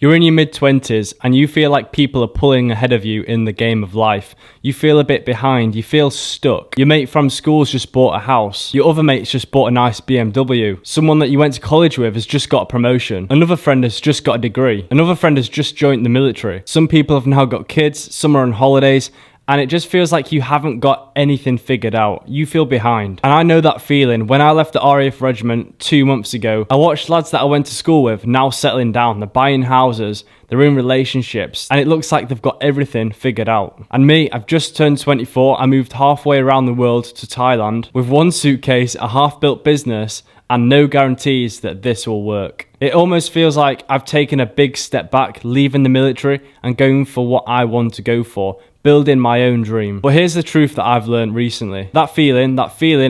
You're in your mid-20s and you feel like people are pulling ahead of you in the game of life. You feel a bit behind, you feel stuck. Your mate from school's just bought a house. Your other mate's just bought a nice BMW. Someone that you went to college with has just got a promotion. Another friend has just got a degree. Another friend has just joined the military. Some people have now got kids, some are on holidays, and it just feels like you haven't got anything figured out. You feel behind. And I know that feeling. When I left the RAF Regiment 2 months ago, I watched lads that I went to school with now settling down. They're buying houses, they're in relationships, and it looks like they've got everything figured out. And me, I've just turned 24. I moved halfway around the world to Thailand with one suitcase, a half-built business, and no guarantees that this will work. It almost feels like I've taken a big step back, leaving the military and going for what I want to go for, building my own dream. But here's the truth that I've learned recently. That feeling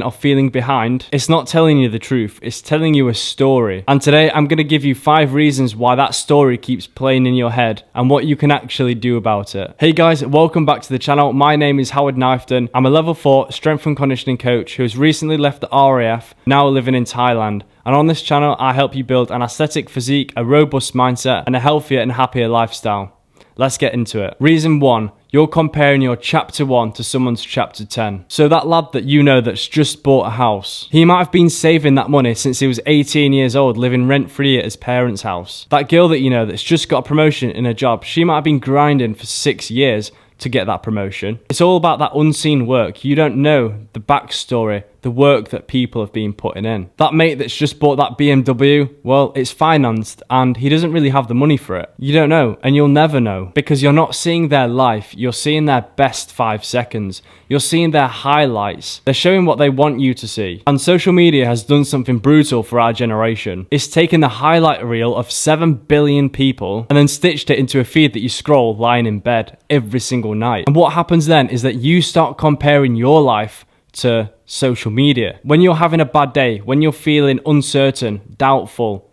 of feeling behind, it's not telling you the truth, it's telling you a story. And today I'm going to give you 5 reasons why that story keeps playing in your head and what you can actually do about it. Hey guys, welcome back to the channel. My name is Kniveton. I'm a level 4 strength and conditioning coach who has recently left the RAF, now living in Thailand. And on this channel, I help you build an aesthetic physique, a robust mindset, and a healthier and happier lifestyle. Let's get into it. Reason 1, you're comparing your chapter 1 to someone's chapter 10. So that lad that you know that's just bought a house, he might have been saving that money since he was 18 years old, living rent-free at his parents' house. That girl that you know that's just got a promotion in her job, she might have been grinding for 6 years to get that promotion. It's all about that unseen work. You don't know the backstory, the work that people have been putting in. That mate that's just bought that BMW, well, it's financed and he doesn't really have the money for it. You don't know, and you'll never know, because you're not seeing their life, you're seeing their best 5 seconds. You're seeing their highlights. They're showing what they want you to see. And social media has done something brutal for our generation. It's taken the highlight reel of 7 billion people and then stitched it into a feed that you scroll lying in bed every single night. And what happens then is that you start comparing your life to social media. When you're having a bad day, when you're feeling uncertain, doubtful,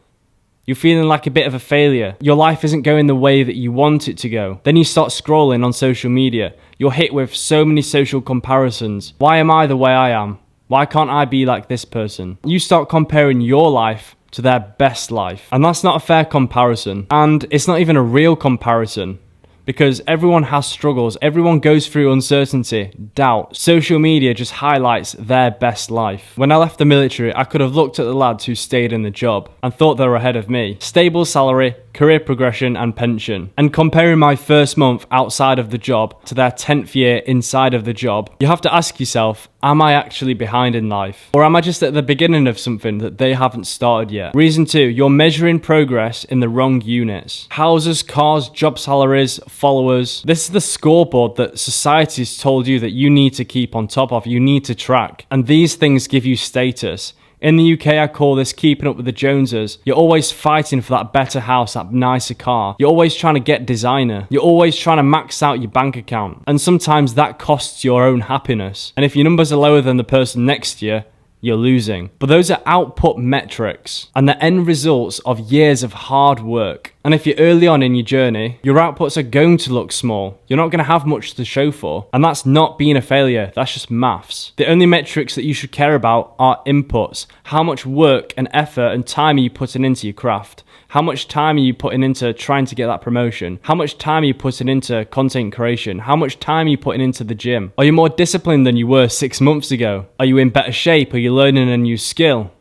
you're feeling like a bit of a failure, your life isn't going the way that you want it to go, then you start scrolling on social media. You're hit with so many social comparisons. Why am I the way I am? Why can't I be like this person? You start comparing your life to their best life. And that's not a fair comparison. And it's not even a real comparison, because everyone has struggles, everyone goes through uncertainty, doubt. Social media just highlights their best life. When I left the military, I could have looked at the lads who stayed in the job and thought they were ahead of me. Stable salary, career progression and pension. And comparing my first month outside of the job to their 10th year inside of the job, you have to ask yourself, am I actually behind in life? Or am I just at the beginning of something that they haven't started yet? Reason 2, you're measuring progress in the wrong units. Houses, cars, job salaries, followers. This is the scoreboard that society's told you that you need to keep on top of, you need to track. And these things give you status. In the UK, I call this keeping up with the Joneses. You're always fighting for that better house, that nicer car. You're always trying to get designer. You're always trying to max out your bank account. And sometimes that costs your own happiness. And if your numbers are lower than the person next to you, you're losing. But those are output metrics and the end results of years of hard work. And if you're early on in your journey, your outputs are going to look small. You're not going to have much to show for. And that's not being a failure. That's just maths. The only metrics that you should care about are inputs. How much work and effort and time are you putting into your craft? How much time are you putting into trying to get that promotion? How much time are you putting into content creation? How much time are you putting into the gym? Are you more disciplined than you were 6 months ago? Are you in better shape? Are you learning a new skill?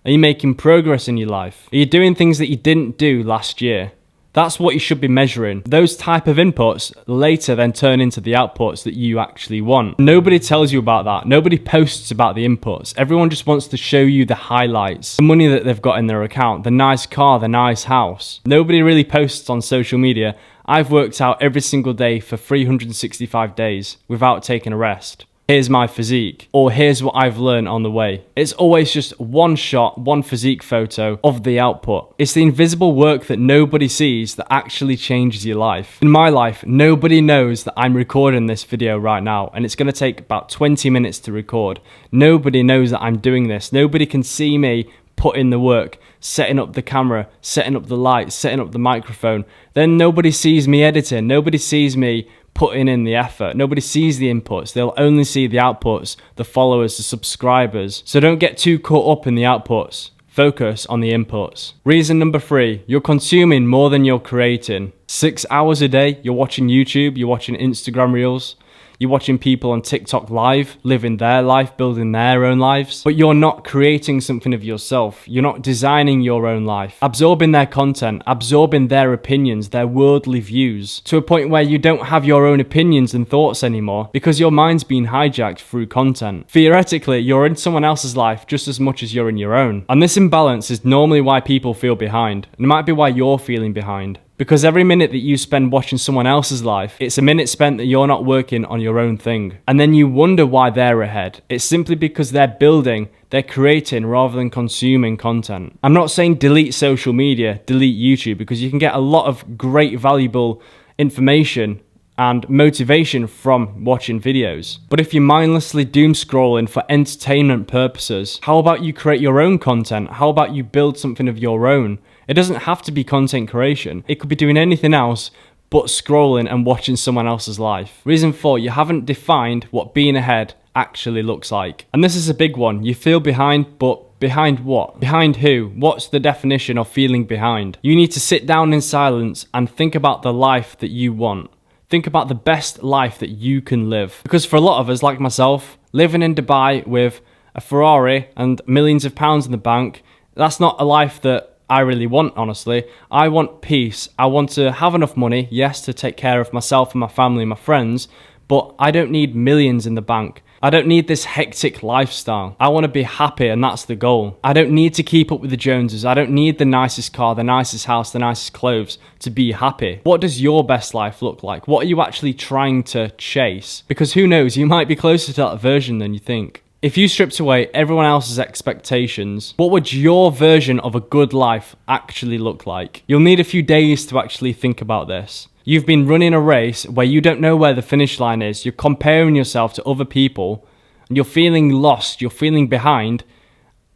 Are you making progress in your life? Are you doing things that you didn't do last year? That's what you should be measuring. Those type of inputs later then turn into the outputs that you actually want. Nobody tells you about that. Nobody posts about the inputs. Everyone just wants to show you the highlights, the money that they've got in their account, the nice car, the nice house. Nobody really posts on social media, I've worked out every single day for 365 days without taking a rest. Here's my physique, or here's what I've learned on the way. It's always just one shot, one physique photo of the output. It's the invisible work that nobody sees that actually changes your life. In my life, nobody knows that I'm recording this video right now, and it's going to take about 20 minutes to record. Nobody knows that I'm doing this. Nobody can see me put in the work, setting up the camera, setting up the lights, setting up the microphone. Then nobody sees me editing. Nobody sees me putting in the effort. Nobody sees the inputs. They'll only see the outputs, the followers, the subscribers. So don't get too caught up in the outputs. Focus on the inputs. Reason number 3, you're consuming more than you're creating. 6 hours a day, you're watching YouTube, you're watching Instagram Reels, you're watching people on TikTok live, living their life, building their own lives, but you're not creating something of yourself. You're not designing your own life, absorbing their content, absorbing their opinions, their worldly views, to a point where you don't have your own opinions and thoughts anymore because your mind's been hijacked through content. Theoretically, you're in someone else's life just as much as you're in your own. And this imbalance is normally why people feel behind. And it might be why you're feeling behind. Because every minute that you spend watching someone else's life, it's a minute spent that you're not working on your own thing. And then you wonder why they're ahead. It's simply because they're building, they're creating rather than consuming content. I'm not saying delete social media, delete YouTube, because you can get a lot of great, valuable information and motivation from watching videos. But if you're mindlessly doom scrolling for entertainment purposes, how about you create your own content? How about you build something of your own? It doesn't have to be content creation. It could be doing anything else but scrolling and watching someone else's life. Reason 4, you haven't defined what being ahead actually looks like. And this is a big one. You feel behind, but behind what? Behind who? What's the definition of feeling behind? You need to sit down in silence and think about the life that you want. Think about the best life that you can live. Because for a lot of us, like myself, living in Dubai with a Ferrari and millions of pounds in the bank, that's not a life that I really want, honestly. I want peace. I want to have enough money, yes, to take care of myself and my family and my friends, but I don't need millions in the bank. I don't need this hectic lifestyle. I want to be happy, and that's the goal. I don't need to keep up with the Joneses. I don't need the nicest car, the nicest house, the nicest clothes to be happy. What does your best life look like? What are you actually trying to chase? Because who knows, you might be closer to that version than you think. If you stripped away everyone else's expectations, what would your version of a good life actually look like? You'll need a few days to actually think about this. You've been running a race where you don't know where the finish line is. You're comparing yourself to other people, and you're feeling lost, you're feeling behind,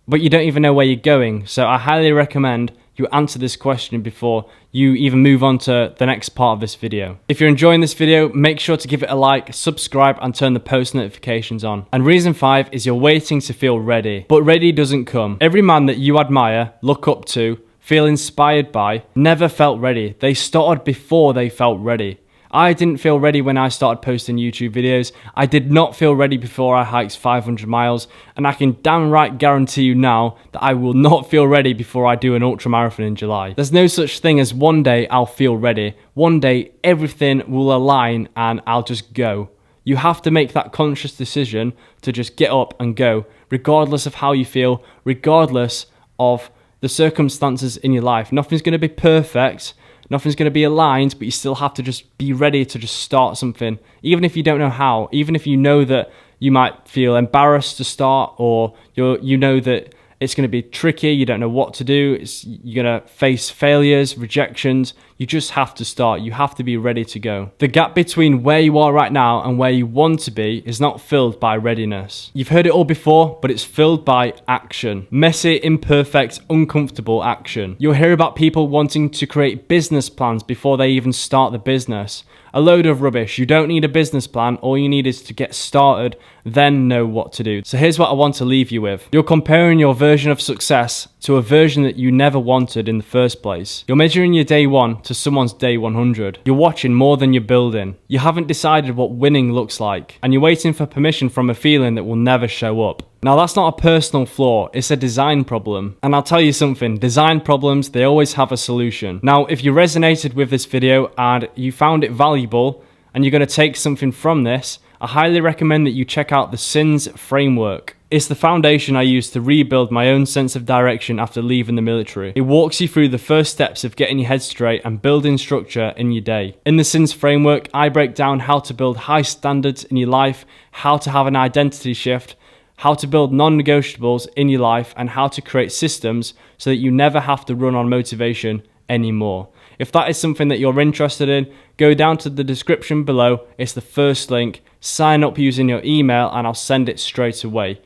but you don't even know where you're going. So I highly recommend you answer this question before you even move on to the next part of this video. If you're enjoying this video, make sure to give it a like, subscribe, and turn the post notifications on. And reason 5 is you're waiting to feel ready, but ready doesn't come. Every man that you admire, look up to, feel inspired by, never felt ready. They started before they felt ready. I didn't feel ready when I started posting YouTube videos. I did not feel ready before I hiked 500 miles. And I can downright guarantee you now that I will not feel ready before I do an ultramarathon in July. There's no such thing as one day I'll feel ready. One day everything will align and I'll just go. You have to make that conscious decision to just get up and go, regardless of how you feel, regardless of the circumstances in your life. Nothing's going to be perfect. Nothing's going to be aligned, but you still have to just be ready to just start something. Even if you don't know how, even if you know that you might feel embarrassed to start, or you know that it's going to be tricky, you don't know what to do, you're going to face failures, rejections. You just have to start. You have to be ready to go. The gap between where you are right now and where you want to be is not filled by readiness. You've heard it all before, but it's filled by action. Messy, imperfect, uncomfortable action. You'll hear about people wanting to create business plans before they even start the business. A load of rubbish. You don't need a business plan. All you need is to get started, then know what to do. So here's what I want to leave you with. You're comparing your version of success to a version that you never wanted in the first place. You're measuring your day 1 to someone's day 100. You're watching more than you're building. You haven't decided what winning looks like, and you're waiting for permission from a feeling that will never show up. Now that's not a personal flaw, it's a design problem. And I'll tell you something, design problems, they always have a solution. Now if you resonated with this video and you found it valuable and you're going to take something from this, I highly recommend that you check out the SINS framework. It's the foundation I use to rebuild my own sense of direction after leaving the military. It walks you through the first steps of getting your head straight and building structure in your day. In the SINS framework, I break down how to build high standards in your life, how to have an identity shift, how to build non-negotiables in your life, and how to create systems so that you never have to run on motivation anymore. If that is something that you're interested in, go down to the description below. It's the first link. Sign up using your email and I'll send it straight away.